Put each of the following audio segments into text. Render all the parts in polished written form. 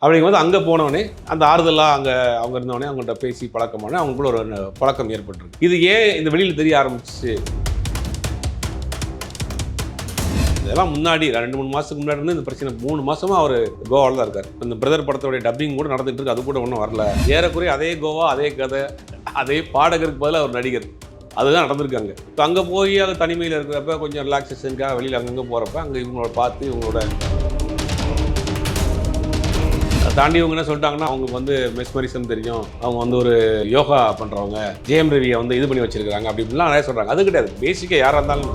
அப்படிங்கும்போது அங்கே போனவொடனே அந்த ஆறுதலாக அவங்க இருந்தவொடனே அவங்கள்ட்ட பேசி பழக்கமானே அவங்களுக்குள்ள ஒரு பழக்கம் ஏற்பட்டுருக்கு. இது ஏன் இந்த வெளியில் தெரிய ஆரம்பிச்சு? இதெல்லாம் முன்னாடி 2-3 மாதத்துக்கு முன்னாடி இருந்து இந்த பிரச்சனை 3 மாதமாக அவர் கோவாவில் தான் இருக்கார். இந்த பிரதர் படத்தோடைய டப்பிங் கூட நடந்துகிட்டு இருக்கு. அது கூட ஒன்றும் வரல. ஏறக்குறைய அதே கோவா, அதே கதை, அதே பாடகருக்கு பதிலாக அவர் நடிகர். அதுதான் நடந்திருக்காங்க. இப்போ அங்கே போய் அது தனிமையில் இருக்கிறப்ப கொஞ்சம் ரிலாக்ஸேஷனுக்காக வெளியில் அங்கங்கே போகிறப்ப அங்கே இவங்களோட பார்த்து இவங்களோட தாண்டி இவங்க என்ன சொல்லிட்டாங்கன்னா அவங்களுக்கு வந்து மெஸ்மரிசம் தெரியும், அவங்க வந்து ஒரு யோகா பண்ணுறவங்க, ஜெயம் ரவியை வந்து இது பண்ணி வச்சிருக்காங்க அப்படி இப்படிலாம் நிறைய சொல்கிறாங்க. அது கிடையாது. பேசிக்காக யாராக இருந்தாலும்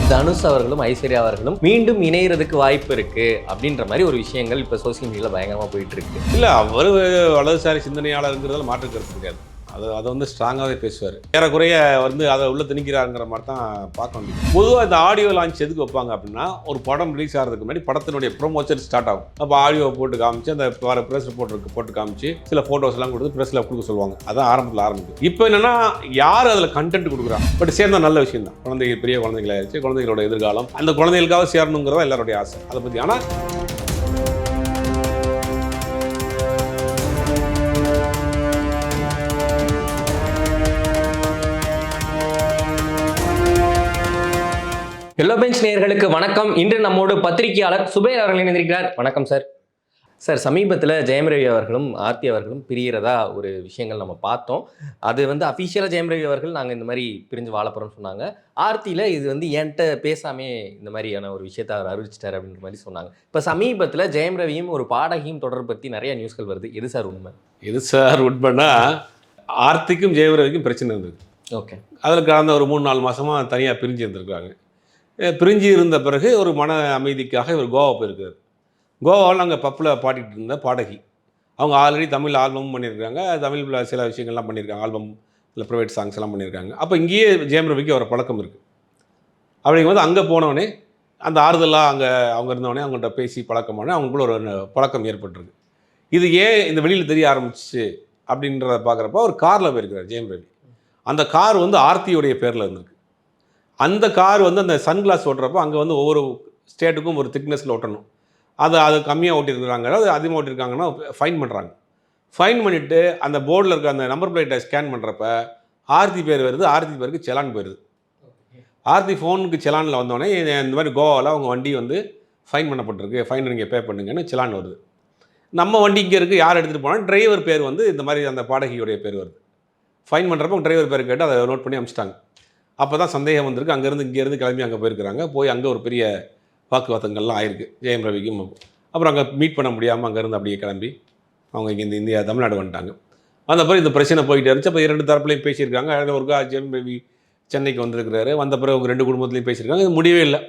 தனுஷ் அவர்களும் ஐஸ்வர்யா அவர்களும் மீண்டும் இணையறதுக்கு வாய்ப்பு இருக்கு அப்படின்ற மாதிரி ஒரு விஷயங்கள் இப்போ சோசியல் மீடியாவில் பயங்கரமாக போயிட்டு இருக்கு. இல்லை, அவர் வலதுசாரி சிந்தனையாளருங்கிறதுல மாற்று கருத்து கிடையாது. அதை வந்து ஸ்ட்ராங்காகவே பேசுவார். ஏறக்குறைய வந்து அதை உள்ள திணிக்கிறாருங்கிற மாதிரி தான் பார்க்க முடியும். பொதுவாக இந்த ஆடியோ லான்ச் எதுக்கு வைப்பாங்க அப்படின்னா, ஒரு படம் ரிலீஸ் ஆகிறதுக்கு முன்னாடி படத்தினுடைய ப்ரொமோஷன் ஸ்டார்ட் ஆகும். அப்போ ஆடியோ போட்டு காமிச்சு அந்த ப்ரெஸ் ரிப்போர்ட்டருக்கு போட்டு காமிச்சு சில ஃபோட்டோஸ்லாம் கொடுத்து ப்ரெஸ்ஸில் கொடுக்க சொல்லுவாங்க. அதான் ஆரம்பத்தில் ஆரம்பிக்கும். இப்போ என்னன்னா யார் அதில் கண்டென்ட் கொடுக்குறாங்க, பட் சேர்ந்தா நல்ல விஷயம் தான். குழந்தைகள் பெரிய குழந்தைங்களாயிருச்சு, குழந்தைகளோட எதிர்காலம் அந்த குழந்தைகளுக்காக சேரணுங்கிறதா எல்லாருடைய ஆசை. அதை பற்றி ஆனால் எல்லோ பெஞ்ச் நேயர்களுக்கு வணக்கம். இன்று நம்மோடு பத்திரிகையாளர் சுபேர் அவர்கள் இணைந்திருக்கிறார். வணக்கம் சார். சார், சமீபத்தில் ஜெயம் ரவி அவர்களும் ஆர்த்தி அவர்களும் பிரியறதா ஒரு விஷயங்கள் நம்ம பார்த்தோம். அது வந்து அஃபிஷியலாக ஜெயம் ரவி அவர்கள் நாங்கள் இந்த மாதிரி பிரிஞ்சு வாழப்போகிறோம்னு சொன்னாங்க. ஆர்த்தியில் இது வந்து என்கிட்ட பேசாமே இந்த மாதிரியான ஒரு விஷயத்தை அவர் அறிவிச்சிட்டார் அப்படின்ற மாதிரி சொன்னாங்க. இப்போ சமீபத்தில் ஜெயம் ரவியும் ஒரு பாடகியும் தொடர்பு பற்றி நிறைய நியூஸ்கள் வருது. எது சார் உண்மை? எது சார் உண்மைன்னா, ஆர்த்திக்கும் ஜெயம் ரவிக்கும் பிரச்சனை இருந்தது. ஓகே. அதில் கடந்த ஒரு 3-4 மாதமாக தனியாக பிரிஞ்சு இருந்திருக்காங்க. பிரிஞ்சு இருந்த பிறகு ஒரு மன அமைதிக்காக இவர் கோவா போயிருக்காரு. கோவாவில் அங்கே பப்பில் பாடிட்டு இருந்த பாடகி, அவங்க ஆல்ரெடி தமிழ் ஆல்பமும் பண்ணியிருக்காங்க, தமிழில் சில விஷயங்கள்லாம் பண்ணியிருக்காங்க, ஆல்பம் இல்லை ப்ரைவேட் சாங்ஸ் எல்லாம் பண்ணியிருக்காங்க. அப்போ இங்கேயே ஜெயம் ரவிக்கு ஒரு பழக்கம் இருக்குது. அப்படிங்கும்போது அங்கே போனவொடனே அந்த ஆறுதலாக அவங்க இருந்தவொடனே அவங்கள்ட்ட பேசி பழக்கமானே அவங்களுக்குள்ள ஒரு பழக்கம் ஏற்பட்டுருக்கு. இது ஏன் இந்த வெளியில் தெரிய ஆரம்பிச்சு அப்படின்றத பார்க்குறப்ப ஒரு காரில் போயிருக்கிறார் ஜெயம் ரவி. அந்த கார் வந்து ஆர்த்தியுடைய பேரில் இருந்திருக்கு. அந்த கார் வந்து அந்த சன்கிளாஸ் ஓட்டுறப்போ அங்கே வந்து ஒவ்வொரு ஸ்டேட்டுக்கும் ஒரு திக்னஸில் ஓட்டணும். அது கம்மியாக ஓட்டியிருக்கிறாங்க, அதாவது அதிகமாக ஓட்டியிருக்காங்கன்னா ஃபைன் பண்ணுறாங்க. ஃபைன் பண்ணிவிட்டு அந்த போர்டில் இருக்க அந்த நம்பர் பிளேட்டை ஸ்கேன் பண்ணுறப்ப ஆர்த்தி பேர் வருது, ஆர்த்தி பேருக்கு செலான் போயிடுது. ஆர்த்தி ஃபோனுக்கு செலானில் வந்தோடனே இந்த மாதிரி கோவாவில் அவங்க வண்டி வந்து ஃபைன் பண்ணப்பட்டிருக்கு, ஃபைன் நீங்கள் பே பண்ணுங்கன்னு செலான் வருது. நம்ம வண்டி இங்கே இருக்குது, யார் எடுத்துகிட்டு போனால் டிரைவர் பேர் வந்து இந்த மாதிரி அந்த பாடகியோடைய பேர் வருது. ஃபைன் பண்ணுறப்போ டிரைவர் பேர் கேட்டு அதை நோட் பண்ணி அனுப்பிச்சிட்டாங்க. அப்போ தான் சந்தேகம் வந்திருக்கு. இங்கேருந்து கிளம்பி அங்கே போயிருக்கிறாங்க. போய் அங்கே ஒரு பெரிய வாக்குவாதங்கள்லாம் ஆயிருக்கு ஜெயம் ரவிக்கும். அப்புறம் அங்கே மீட் பண்ண முடியாமல் அங்கேருந்து அப்படியே கிளம்பி அவங்க இங்கே இந்த தமிழ்நாடு வந்துட்டாங்க. வந்த பிறகு இந்த பிரச்சனை போயிட்டே இருந்துச்சு. அப்போ 2 தரப்புலையும் பேசியிருக்காங்க. அதில் ஒருக்கா ஜெயம் ரவி சென்னைக்கு வந்திருக்கிறாரு. வந்த பிறகு அவங்க 2 குடும்பத்துலையும் பேசியிருக்காங்க. இது முடியவே இல்லை.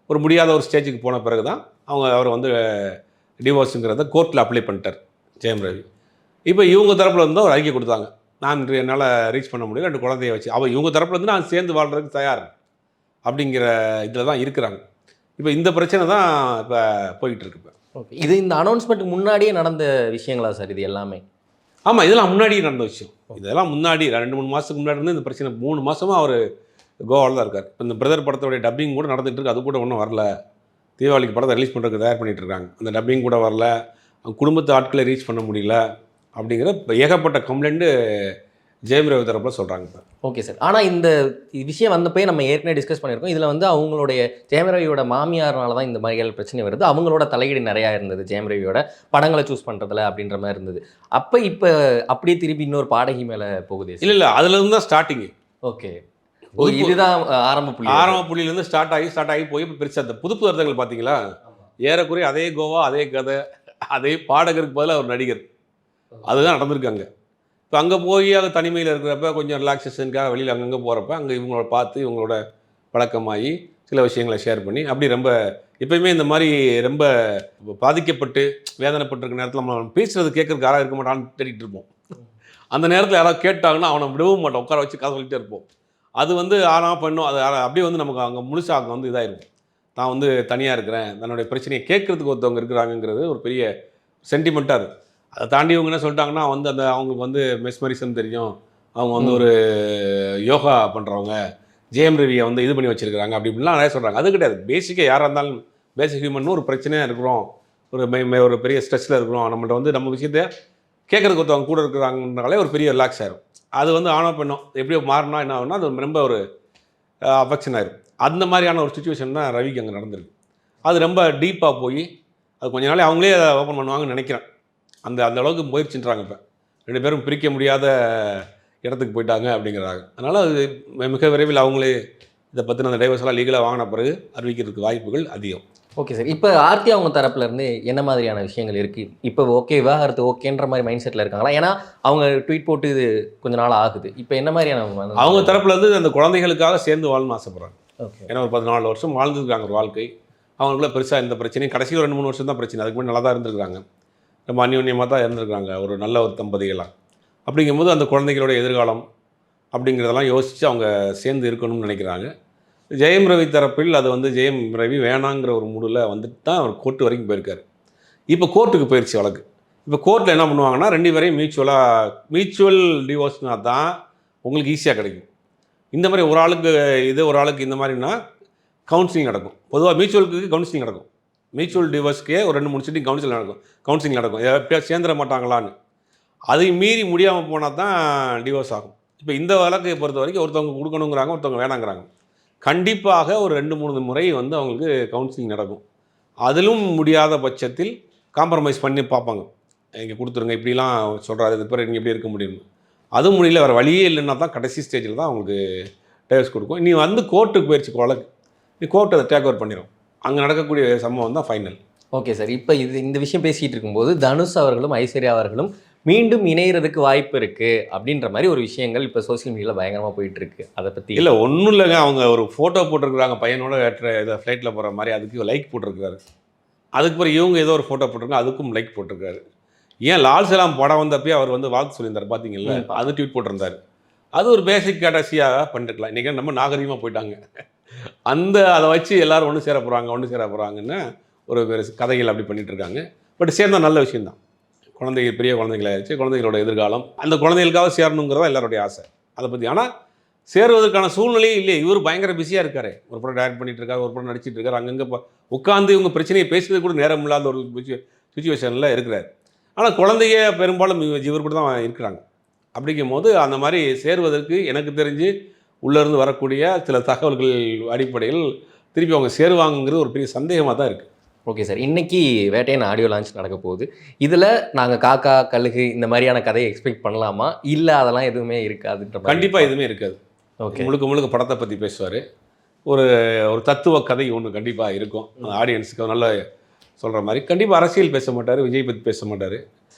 ஒரு முடியாத ஒரு ஸ்டேஜுக்கு போன பிறகு தான் அவர் வந்து டிவோர்ஸுங்கிறத கோர்ட்டில் அப்ளை பண்ணிட்டார் ஜெயம் ரவி. இப்போ இவங்க தரப்பில் வந்து ஒரு அறிக்கை கொடுத்தாங்க. நான் என்னால் ரீச் பண்ண முடியல, 2 குழந்தைய வச்சு. இவங்க தரப்புல இருந்து நான் சேர்ந்து வாழ்கிறதுக்கு தயார் அப்படிங்கிற இதில் தான் இருக்கிறாங்க. இப்போ இந்த பிரச்சனை தான் இப்போ போயிட்டுருக்கு. இப்போ ஓகே. இது இந்த அனௌன்ஸ்மெண்ட்டுக்கு முன்னாடியே நடந்த விஷயங்களா சார் இது எல்லாமே? ஆமாம், இதெல்லாம் முன்னாடியே நடந்த விஷயம். இதெல்லாம் முன்னாடி 2-3 மாதத்துக்கு முன்னாடி இருந்து இந்த பிரச்சனை 3 மாதமாக அவர் கோவாவில் தான் இருக்கார். இப்போ இந்த பிரதர் படத்தோடைய டப்பிங் கூட நடந்துகிட்டு இருக்கு. அது கூட ஒன்றும் வரல. தீபாவளிக்கு படத்தை ரிலீஸ் பண்ணுறதுக்கு தயார் பண்ணிகிட்டு இருக்காங்க. அந்த டப்பிங் கூட வரல, அவங்க குடும்பத்து ஆட்களை ரீச் பண்ண முடியல அப்படிங்கிற ஏகப்பட்ட கம்ப்ளைண்ட்டு ஜெயம் ரவி தரப்பில் சொல்கிறாங்க. இப்போ ஓகே சார். ஆனால் இந்த விஷயம் வந்தப்போ நம்ம ஏற்கனவே டிஸ்கஸ் பண்ணியிருக்கோம். இதில் வந்து அவங்களுடைய ஜெயம் ரவியோட மாமியார்னால தான் இந்த மாதிரியான பிரச்சனை வருது. அவங்களோட தலையீடு நிறையா இருந்தது ஜெயம் ரவியோட படங்களை சூஸ் பண்ணுறதுல அப்படின்ற மாதிரி இருந்தது. இப்போ அப்படியே திருப்பி இன்னொரு பாடகி மேலே போகுது. இல்லை, அதுலேருந்து தான் ஸ்டார்டிங்கு. ஓகே. இதுதான் ஆரம்ப புள்ளியிலேருந்து ஸ்டார்ட் ஆகி போய் இப்போ பெருசாக அந்த புது புதர்கள் பார்த்தீங்களா? ஏறக்குறைய அதே கோவா, அதே கதை, அதே பாடகருக்கு பதிலாக ஒரு நடிகர். அதுதான் நடந்திருக்காங்க. இப்போ அங்கே போய் அது தனிமையில் இருக்கிறப்ப கொஞ்சம் ரிலாக்ஸேஷனுக்காக வெளியில் அங்கங்கே போகிறப்ப அங்கே இவங்களோட பார்த்து இவங்களோட பழக்கமாகி சில விஷயங்களை ஷேர் பண்ணி அப்படி ரொம்ப எப்பயுமே இந்த மாதிரி ரொம்ப பாதிக்கப்பட்டு வேதனைப்பட்டிருக்க நேரத்தில் நம்ம பேசுகிறது கேட்குறதுக்கு யாராக இருக்க மாட்டான்னு தேடிட்டு இருப்போம். அந்த நேரத்தில் யாராவது கேட்டாங்கன்னா அவனை விடவும் மாட்டோம், உட்கார வச்சு கதை சொல்லிட்டே இருப்போம். அது வந்து ஆனால் பண்ணும், அது அப்படியே வந்து நமக்கு அங்கே முழுசாக அங்கே வந்து இதாகிருக்கும். நான் வந்து தனியாக இருக்கிறேன், தன்னுடைய பிரச்சனையை கேட்குறதுக்கு ஒருத்தவங்க இருக்கிறாங்கங்கிறது ஒரு பெரிய சென்டிமெண்ட்டாக இருக்குது. அதை தாண்டி இவங்க என்ன சொல்லிட்டாங்கன்னா வந்து அவங்களுக்கு வந்து மெஸ்மரிசம் தெரியும், அவங்க வந்து ஒரு யோகா பண்ணுறவங்க, ஜெயம் ரவியை வந்து இது பண்ணி வச்சுருக்கிறாங்க அப்படி இப்படிலாம் நிறைய சொல்கிறாங்க. அது கிடையாது. பேசிக்காக யாராக இருந்தாலும் பேசிக் ஹியூமன் ஒரு பிரச்சனையாக இருக்கிறோம் ஒரு பெரிய ஸ்ட்ரெஸ்ஸில் இருக்கிறோம், நம்மள்ட்ட வந்து நம்ம விஷயத்த கேட்குறதுக்கு ஒருத்தவங்க கூட இருக்கிறாங்கனாலே ஒரு பெரிய ரிலாக்ஸ் ஆயிரும். அது வந்து ஆணோ பெண்ணோ எப்படியோ மாறினா என்ன ஆகும்னா அது ரொம்ப ஒரு அஃபெக்ஷன் ஆயிரும். அந்த மாதிரியான ஒரு சுச்சுவேஷன் தான் ரவிக்கு அங்கே நடந்திருக்கு. அது ரொம்ப டீப்பாக போய் அது கொஞ்ச நாளே அவங்களே அதை ஓப்பன் பண்ணுவாங்கன்னு நினைக்கிறேன். அந்த அந்த அளவுக்கு முயற்சின்றாங்க. இப்போ 2 பேரும் பிரிக்க முடியாத இடத்துக்கு போயிட்டாங்க அப்படிங்கிறாங்க. அதனால் அது மிக விரைவில் அவங்களே இதை பற்றின அந்த டைவர்ஸ் எல்லாம் லீகலாக வாங்கின பிறகு அறிவிக்கிறதுக்கு வாய்ப்புகள் அதிகம். Okay sir. இப்போ ஆர்த்தி அவங்க தரப்புல இருந்து என்ன மாதிரியான விஷயங்கள் இருக்கு? இப்போ ஓகே விவாகரத்து ஓகேன்ற மாதிரி மைண்ட் செட்ல இருக்காங்களா? ஏன்னா அவங்க ட்வீட் போட்டு இது கொஞ்ச நாள் ஆகுது. இப்போ என்ன மாதிரியான அவங்க தரப்புல இருந்து அந்த குழந்தைகளுக்காக சேர்ந்து வாழணும்னு ஆசைப்படுறாங்க. ஓகே. ஏன்னா ஒரு 14 வருஷம் வாழ்ந்துருக்காங்க ஒரு வாழ்க்கை. அவங்களுக்குள்ள பெருசாக எந்த பிரச்சனையும் கடைசி ஒரு 2-3 வருஷம் தான் பிரச்சனை. அதுக்கு முன்னாடி நல்லா தான் இருந்திருக்காங்க. ரொம்ப அந்யோன்யமாக தான் இருந்திருக்காங்க ஒரு நல்ல ஒரு தம்பதிகளாக. அப்படிங்கும்போது அந்த குழந்தைகளோட எதிர்காலம் அப்படிங்கிறதெல்லாம் யோசித்து அவங்க சேர்ந்து இருக்கணும்னு நினைக்கிறாங்க. ஜெயம் ரவி தரப்பில் அது வந்து ஜெயம் ரவி வேணாங்கிற ஒரு மூடில் வந்துட்டு தான் அவர் கோர்ட்டு வரைக்கும் போயிருக்காரு. இப்போ கோர்ட்டுக்கு போயிடுச்சு வழக்கு. இப்போ கோர்ட்டில் என்ன பண்ணுவாங்கன்னா 2 பேரையும் மியூச்சுவல் டிவோர்ஸ்னா தான் உங்களுக்கு ஈஸியாக கிடைக்கும். இந்த மாதிரி ஒரு ஆளுக்கு இது ஒரு ஆளுக்கு இந்த மாதிரினா கவுன்சிலிங் நடக்கும். பொதுவாக மியூச்சுவலுக்கு கவுன்சிலிங் நடக்கும். மியூச்சுவல் டிவோர்ஸ்க்கே ஒரு 2-3 சிட்டிங் கவுன்சிலிங் நடக்கும் எப்படியா சேர்ந்துட மாட்டாங்களான்னு. அதை மீறி முடியாமல் போனால் தான் டிவோர்ஸ் ஆகும். இப்போ இந்த வழக்கை பொறுத்த வரைக்கும் ஒருத்தவங்க கொடுக்கணுங்கிறாங்க, ஒருத்தவங்க வேணாங்கிறாங்க. கண்டிப்பாக ஒரு 2-3 முறை வந்து அவங்களுக்கு கவுன்சிலிங் நடக்கும். அதிலும் முடியாத பட்சத்தில் காம்ப்ரமைஸ் பண்ணி பார்ப்பாங்க. இங்கே கொடுத்துருங்க, இப்படிலாம் சொல்கிறாரு, இது பிறகு நீங்கள் எப்படி இருக்க முடியும்னு. அதுவும் முடியல, வேறு வழியே இல்லைன்னா தான் கடைசி ஸ்டேஜில் தான் அவங்களுக்கு டைவர்ஸ் கொடுக்கும். நீ வந்து கோர்ட்டுக்கு போயிடுச்சு வழக்கு, நீ கோர்ட் அதை டேக் ஓவர் பண்ணிடும். அங்கே நடக்கக்கூடிய சம்பவம் தான் ஃபைனல். Okay sir. இப்போ இந்த விஷயம் பேசிகிட்டு இருக்கும்போது தனுஷ் அவர்களும் ஐஸ்வர்யா அவர்களும் மீண்டும் இணையறதுக்கு வாய்ப்பு இருக்குது அப்படின்ற மாதிரி ஒரு விஷயங்கள் இப்போ சோசியல் மீடியாவில் பயங்கரமாக போயிட்டுருக்கு. அதை பற்றி இல்லை ஒன்றும் இல்லைங்க. அவங்க ஒரு ஃபோட்டோ போட்டிருக்கிறாங்க பையனோட இதை ஃப்ளைட்டில் போகிற மாதிரி, அதுக்கு லைக் போட்டிருக்காரு. அதுக்கு பிறகு இவங்க ஏதோ ஒரு ஃபோட்டோ போட்டிருக்காங்க, அதுக்கும் லைக் போட்டிருக்காரு. ஏன் லால் சலாம் படம் வந்தப்பே அவர் வந்து வாழ்த்து சொல்லியிருந்தார் பார்த்தீங்கல்ல, அது ட்வீட் போட்டிருந்தார். அது ஒரு பேசிக் கேட்டசியாக பண்ணிருக்கலாம். இன்றைக்கி நம்ம நாகரிகமாக போயிட்டாங்க. அதை வச்சு எல்லோரும் ஒன்று சேர போகிறாங்கன்னு ஒரு கதைகள் அப்படி பண்ணிகிட்டு இருக்காங்க. பட் சேர்ந்தால் நல்ல விஷயந்தான். குழந்தைகள் பெரிய குழந்தைகளாகிடுச்சு, குழந்தைகளோட எதிர்காலம் அந்த குழந்தைகளுக்காக சேரணுங்கிறதா எல்லாருடைய ஆசை. அதை பற்றி ஆனால் சேருவதற்கான சூழ்நிலையே இல்லையே. இவர் பயங்கர பிஸியாக இருக்காரு. ஒரு படம் டைரக்ட் பண்ணிட்டு இருக்காரு, ஒரு படம் நடிச்சிட்டு இருக்காரு. அங்கங்கே உட்காந்து இவங்க பிரச்சனையை பேசுறது கூட நேரம் இல்லாத ஒரு சுச்சுவேஷனில் இருக்கிறார். ஆனால் குழந்தைய பெரும்பாலும் இவர் கூட தான் இருக்கிறாங்க. அப்படிங்கும் போது அந்த மாதிரி சேருவதற்கு எனக்கு தெரிஞ்சு உள்ளேருந்து வரக்கூடிய சில தகவல்கள் அடிப்படையில் திருப்பி அவங்க சேருவாங்கங்கிறது ஒரு பெரிய சந்தேகமாக தான் இருக்குது. Okay sir. இன்றைக்கி வேட்டையன் ஆடியோ லான்ச் நடக்க போகுது. இதில் நாங்கள் காக்கா கழுகு இந்த மாதிரியான கதையை எக்ஸ்பெக்ட் பண்ணலாமா, இல்லை அதெல்லாம் எதுவுமே இருக்காதுன்ற? கண்டிப்பாக எதுவுமே இருக்காது. ஓகே. முழுக்க படத்தை பற்றி பேசுவார். ஒரு தத்துவ கதை ஒன்று கண்டிப்பாக இருக்கும். அந்த ஆடியன்ஸுக்கு நல்லா சொல்கிற மாதிரி. கண்டிப்பாக அரசியல் பேச மாட்டார், விஜய் பற்றி பேச மாட்டார்,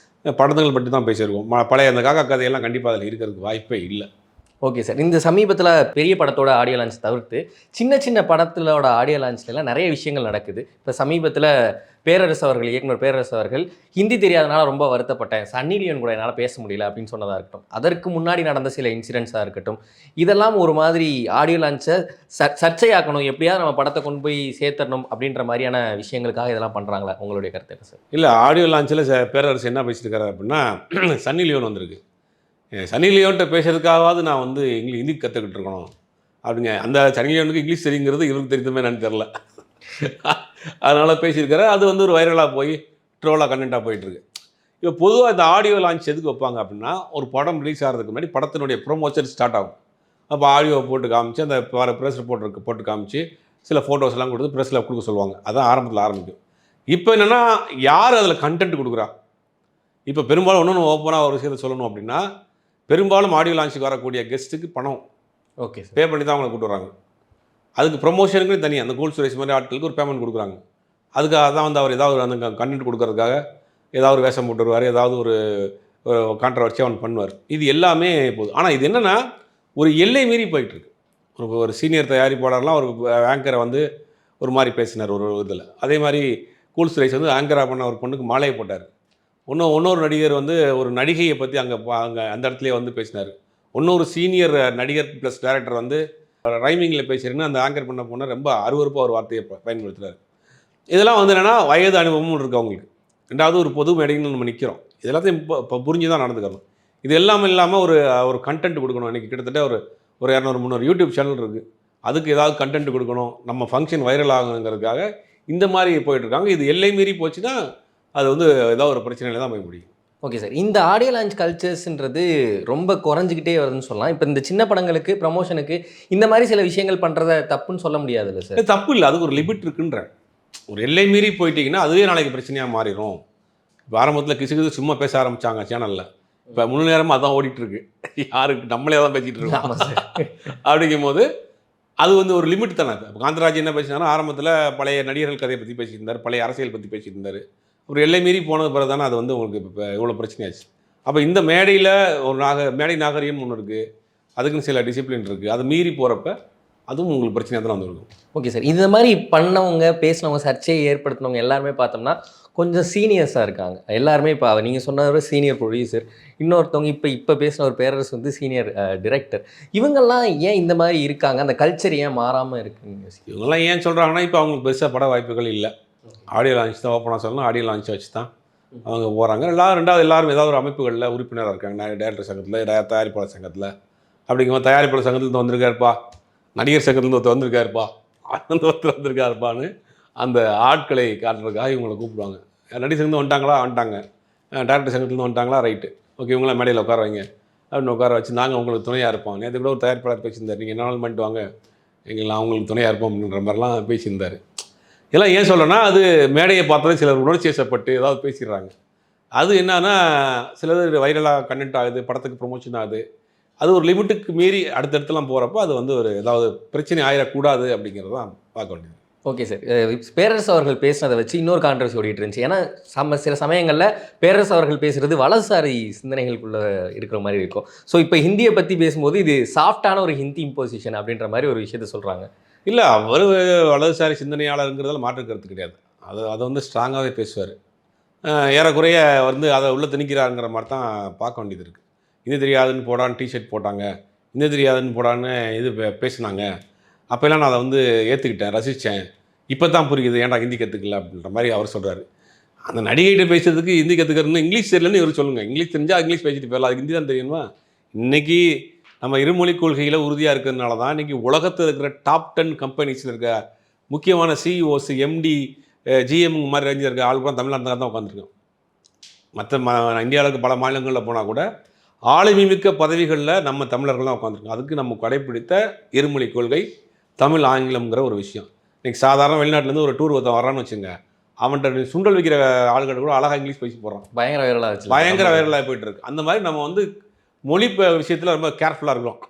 படங்கள் பற்றி தான் பேசியிருக்கோம். பழைய அந்த காக்கா கதையெல்லாம் கண்டிப்பாக அதில் இருக்கிறதுக்கு வாய்ப்பே இல்லை. Okay sir. இந்த சமீபத்தில் பெரிய படத்தோட ஆடியோ லான்ச் தவிர்த்து சின்ன படத்திலோட ஆடியோ லான்ச்லாம் நிறைய விஷயங்கள் நடக்குது. இப்போ சமீபத்தில் இயக்குனர் பேரரசு அவர்கள் ஹிந்தி தெரியாதனால ரொம்ப வருத்தப்பட்டேன், சன்னி லியோன் கூட என்னால் பேச முடியல அப்படின்னு சொன்னதாக இருக்கட்டும், அதற்கு முன்னாடி நடந்த சில இன்சிடென்ட்ஸாக இருக்கட்டும், இதெல்லாம் ஒரு மாதிரி ஆடியோ லான்ச்சை சர்ச்சையாக்கணும், எப்படியாவது நம்ம படத்தை கொண்டு போய் சேர்த்தரணும் அப்படின்ற மாதிரியான விஷயங்களுக்காக இதெல்லாம் பண்ணுறாங்களா? உங்களுடைய கருத்து என்ன சார்? இல்லை, ஆடியோ லான்ச்சில் பேரரசு என்ன பேசிட்டு இருக்காரு அப்படின்னா, சன்னி லியோன் வந்திருக்கு, சன்னி லியோன்ட்ட பேசுறதுக்காகவாது நான் வந்து ஹிந்தி கற்றுக்கிட்டு இருக்கணும் அப்படிங்க. அந்த சன்னி லியோனுக்கு இங்கிலீஷ் தெரியுங்கிறது இவருக்கு தெரியுமே என்னன்னு தெரில. அதனால் பேசியிருக்காரு. அது வந்து ஒரு வைரலாக போய் ட்ரோலாக கண்டென்ட்டாக போயிட்டுருக்கு. இப்போ பொதுவாக இந்த ஆடியோ லான்ச் எதுக்கு வைப்பாங்க அப்படின்னா, ஒரு படம் ரிலீஸ் ஆகிறதுக்கு முன்னாடி படத்தினுடைய ப்ரொமோஷன் ஸ்டார்ட் ஆகும். அப்போ ஆடியோவை போட்டு காமிச்சு, அந்த ப்ரெஸ் ரிப்போர்ட்டருக்கு போட்டு காமிச்சு, சில ஃபோட்டோஸ்லாம் கொடுத்து ப்ரெஸ்ஸில் கொடுக்க சொல்லுவாங்க. அதான் ஆரம்பத்தில் ஆரம்பிக்கும். இப்போ என்னென்னா, யார் அதில் கண்டென்ட் கொடுக்குறா? இப்போ பெரும்பாலும் ஒன்று ஓப்பனாக ஒரு விஷயத்தை சொல்லணும் அப்படின்னா, பெரும்பாலும் ஆடியோ லான்ச்சுக்கு வரக்கூடிய கெஸ்ட்டுக்கு பணம் பே பண்ணி தான் அவங்களை கூட்டு வராங்க. அதுக்கு ப்ரொமோஷனுக்கு தனியாக அந்த கூல் சுரேஷ் மாதிரி ஆட்களுக்கு ஒரு பேமெண்ட் கொடுக்குறாங்க. அதுக்காக தான் வந்து அவர் ஏதாவது அந்த கண்டென்ட் கொடுக்கறதுக்காக ஏதாவது ஒரு வேஷம் போட்டு வருவார், ஏதாவது ஒரு கான்ட்ரவர்சியாக அவன் பண்ணுவார். இது எல்லாமே போதும். ஆனால் இது என்னென்னா, ஒரு எல்லை மீறி போயிட்டுருக்கு. ஒரு சீனியர் தயாரிப்பாளர்லாம் ஒரு ஆங்கரை வந்து ஒரு மாதிரி பேசினார் ஒரு இதில். அதே மாதிரி கூல் சுரேஷ் வந்து ஆங்கராக பண்ண ஒரு பொண்ணுக்கு மாலையை போட்டார். இன்னொரு நடிகர் வந்து ஒரு நடிகையை பற்றி அங்கே அந்த இடத்துலேயே வந்து பேசினார். இன்னொரு சீனியர் நடிகர் ப்ளஸ் டைரக்டர் வந்து ரைமிங்கில் பேசுகிறேன்னு அந்த ஆங்கர் பண்ண போனால் ரொம்ப அருவருப்பாக ஒரு வார்த்தையை பயன்படுத்துகிறார். இதெல்லாம் வந்து என்னென்னா, வயது அனுபவமும் இருக்குது அவங்களுக்கு. ரெண்டாவது ஒரு பொது மேடைன்னு நம்ம நிற்கிறோம். இது எல்லாத்தையும் இப்போ புரிஞ்சு தான் நடந்துக்கணும். இது எல்லாமே இல்லாமல் ஒரு கண்டென்ட் கொடுக்கணும். இன்றைக்கி கிட்டத்தட்ட ஒரு 200-300 யூடியூப் சேனல் இருக்குது. அதுக்கு ஏதாவது கண்டென்ட் கொடுக்கணும், நம்ம ஃபங்க்ஷன் வைரல் ஆகணுங்கிறதுக்காக இந்த மாதிரி போயிட்டுருக்காங்க. இது எல்லை மீறி போச்சுன்னா அது வந்து ஏதாவது ஒரு பிரச்சனையில தான் போய் முடியும். Okay sir. இந்த ஆடியோ லான்ச் கல்ச்சர்ஸ்ன்றது ரொம்ப குறைஞ்சிக்கிட்டே வருதுன்னு சொல்லலாம். இப்போ இந்த சின்ன படங்களுக்கு, ப்ரமோஷனுக்கு இந்த மாதிரி சில விஷயங்கள் பண்ணுறத தப்புன்னு சொல்ல முடியாதுல்ல சார்? இது தப்பு இல்ல. அதுக்கு ஒரு லிமிட் இருக்குன்றேன். ஒரு எல்லை மீறி போயிட்டீங்கன்னா, அதுவே நாளைக்கு பிரச்சனையா மாறிரும். இப்ப ஆரம்பத்தில கிசுகிசு சும்மா பேச ஆரம்பிச்சாங்க சேனல்ல. இப்ப முழு நேரமா அதான் ஓடிட்டு இருக்கு. யாருக்கு நம்மளே தான் பேசிட்டு இருக்கோம். ஆமாம் சார். அப்படிங்கும்போது, அது வந்து ஒரு லிமிட் தானே. இப்ப காந்தராஜ் என்ன பேசினாருன்னா, ஆரம்பத்தில பழைய நடிகர்கள் கதைய பத்தி பேசிட்டு இருந்தாரு. பழைய அரசியல் பத்தி பேசிட்டு இருந்தாரு. அப்புறம் எல்லை மீறி போனது பிறகு தானே அது வந்து உங்களுக்கு இப்ப இவ்வளோ பிரச்சனையாச்சு. அப்ப இந்த மேடையில ஒரு மேடை நாகரிகம்னு ஒண்ணு இருக்கு. அதுக்குன்னு சில டிசிப்ளின் இருக்கு. அது மீறி போறப்ப, அதுவும் உங்களுக்கு பிரச்சனையா தான் வந்திருக்கும். Okay sir. இந்த மாதிரி பண்ணவங்க, பேசினவங்க, சர்ச்சையை ஏற்படுத்தினவங்க எல்லாருமே பார்த்தோம்னா, கொஞ்சம் சீனியர்ஸாக இருக்காங்க. எல்லாருமே இப்போ நீங்கள் சொன்னவரு சீனியர் ப்ரொடியூசர். இன்னொருத்தவங்க இப்போ பேசின ஒரு பேரரசு வந்து சீனியர் டிரெக்டர். இவங்கெல்லாம் ஏன் இந்த மாதிரி இருக்காங்க? அந்த கல்ச்சர் ஏன் மாறாமல் இருக்குன்னு யோசிக்கிறீங்க? இவங்கெல்லாம் ஏன் சொல்றாங்கன்னா, இப்ப அவங்களுக்கு பெருசா பட வாய்ப்புகள் இல்ல. ஆடியோ லான்ச் தான் ஓப்பனா சொல்லணும். ஆடியோ லான்ச் வச்சு தான் அவங்க போறாங்க. ரெண்டாவது எல்லாரும் ஏதாவது ஒரு அமைப்புகள்ல உறுப்பினரா இருக்காங்க. டைரக்டர் சங்கத்துல, தயாரிப்பாளர் சங்கத்துல. அப்படிங்கும்போது தயாரிப்பாளர் சங்கத்துல வந்திருக்காருப்பா, நடிகர் சங்கத்துல ஒருத்தர் வந்திருக்காருப்பா, அந்த ஒருத்தர் வந்திருக்காருப்பான்னு அந்த ஆட்களை காட்டுறதுக்காக இவங்களை கூப்பிடுவாங்க. நடிகர் சங்கத்துல வந்துட்டாங்களா? வந்துட்டாங்க. டைரக்டர் சங்கத்துல வந்துட்டாங்களா? ரைட்டு. ஓகே, இவங்களாம் மேடையில் உட்கார வைங்க அப்படின்னு உட்கார வச்சு நாங்கள் உங்களுக்கு துணையாக இருப்போம். நேற்று கூட ஒரு தயாரிப்பாளர் பேசியிருந்தார். நீங்கள் என்ன நாளும் பண்ணிட்டு வாங்க, எங்களை அவங்களுக்கு துணையாக இருப்போம் அப்படின்ற மாதிரிலாம் பேசியிருந்தார். இதெல்லாம் ஏன் சொல்லணும்னா, அது மேடையை பார்த்தோன்னே சிலர் உணர்ச்சி வசப்பட்டு ஏதாவது பேசிடுறாங்க. அது என்னன்னா, சிலது வைரலாக கண்டென்ட் ஆகுது, படத்துக்கு ப்ரொமோஷன் ஆகுது. அது ஒரு லிமிட்டுக்கு மீறி அடுத்தடுத்துலாம் போகிறப்போ அது வந்து ஒரு ஏதாவது பிரச்சனை ஆயிடக்கூடாது அப்படிங்கிறது தான் பார்க்க வேண்டியது. Okay sir. பேரரசு அவர்கள் பேசினதை வச்சு இன்னொரு கான்ட்ரவர்சி ஓடிட்டு இருந்துச்சு. ஏன்னா சில சமயங்களில் பேரரசு அவர்கள் பேசுகிறது வலதுசாரி சிந்தனைகளுக்குள்ளே இருக்கிற மாதிரி இருக்கும். ஸோ இப்போ ஹிந்தியை பற்றி பேசும்போது இது சாஃப்டான ஒரு ஹிந்தி இம்போசிஷன் அப்படின்ற மாதிரி ஒரு விஷயத்த சொல்கிறாங்க. இல்லை, அவர் வலதுசாரி சிந்தனையாளருங்கிறதுல மாற்று கருத்து கிடையாது. அதை வந்து ஸ்ட்ராங்காகவே பேசுவார். ஏறக்குறைய வந்து அதை உள்ள திணிக்கிறாருங்கிற மாதிரி தான் பார்க்க வேண்டியது இருக்குது. இது தெரியாதுன்னு போடான்னு டிஷர்ட் போட்டாங்க, இந்த தெரியாதுன்னு போடான்னு இது பேசினாங்க. அப்போல்லாம் நான் அதை வந்து ஏற்றுக்கிட்டேன், ரசித்தேன். இப்போ தான் புரியுது ஏன்டா ஹிந்தி கற்றுக்கல அப்படின்ற மாதிரி அவர் சொல்கிறாரு. அந்த நடிகைகிட்ட பேசுறதுக்கு ஹிந்தி கற்றுக்கிறதுன்னு இங்கிலீஷ் தெரியலன்னு இவர் சொல்லுங்கள். இங்கிலீஷ் தெரிஞ்சால் இங்கிலீஷ் பேசிட்டு போயிடலாம், அது ஹிந்தி தான் தெரியுமா? இன்றைக்கி நம்ம இருமொழி கொள்கையில் உறுதியாக இருக்கிறதுனால தான் இன்றைக்கி உலகத்தில் இருக்கிற டாப் 10 கம்பெனிஸில் இருக்க முக்கியமான சிஇஓஸ், எம்டி, ஜிஎம் மாதிரி ரேஞ்சில் இருக்க ஆள் கூட தமிழ்நாட்டில் தான் உட்காந்துருக்கோம். மற்ற இந்தியாவுக்கு பல மாநிலங்களில் போனால் கூட ஆளுமை மிக்க பதவிகளில் நம்ம தமிழர்கள் தான் உட்காந்துருக்கோம். அதுக்கு நம்ம கடைப்பிடித்த இருமொழி கொள்கை தமிழ் ஆங்கிலம்ங்கிற ஒரு விஷயம். இன்றைக்கி சாதாரண வெளிநாட்டிலேருந்து ஒரு டூர் ஒருத்தன் வரான்னு வச்சுங்க, அவன்கிட்ட சுண்டல் வைக்கிற ஆள்கள் கூட அழகாக இங்கிலீஷ் பேசி போடுறான். பயங்கர வைரலாக போயிட்டு இருக்கு. அந்த மாதிரி நம்ம வந்து மொழி விஷயத்தில் ரொம்ப கேர்ஃபுல்லாக இருக்கிறோம்.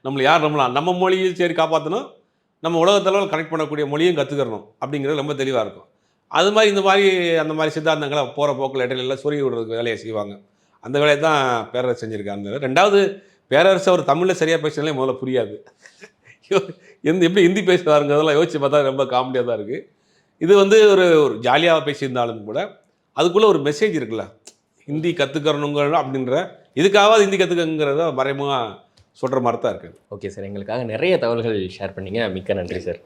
நம்மளை யார் நம்ம மொழியை சரி காப்பாற்றணும், நம்ம உலகத்தளவில் கனெக்ட் பண்ணக்கூடிய மொழியும் கற்றுக்கிறணும் அப்படிங்கிறது ரொம்ப தெளிவாக இருக்கும். அது மாதிரி இந்த மாதிரி அந்த மாதிரி சித்தாந்தங்களை போகிற போக்கில் இடையில சொருகி விடுறதுக்கு வேலையை செய்வாங்க. அந்த வேலையை தான் பேரரசு செஞ்சுருக்காங்க. ரெண்டாவது, பேரரசு அவர் தமிழில் சரியாக பேசினாலே முதல்ல புரியாது. எப்படி ஹிந்தி பேசுவாருங்கிறதெல்லாம் யோசிச்சு பார்த்தா ரொம்ப காமெடியாக தான் இருக்குது. இது வந்து ஒரு ஜாலியாக பேசியிருந்தாலும் கூட அதுக்குள்ளே ஒரு மெசேஜ் இருக்குல்ல, ஹிந்தி கற்றுக்கிறணுங்கிற அப்படின்ற இதுக்காவது ஹிந்தி கற்றுக்கங்கிறத மறைமுகமாக சொல்கிற மாதிரி தான் இருக்குது. ஓகே சார், எங்களுக்காக நிறைய தகவல்கள் ஷேர் பண்ணீங்க. மிக்க நன்றி சார்.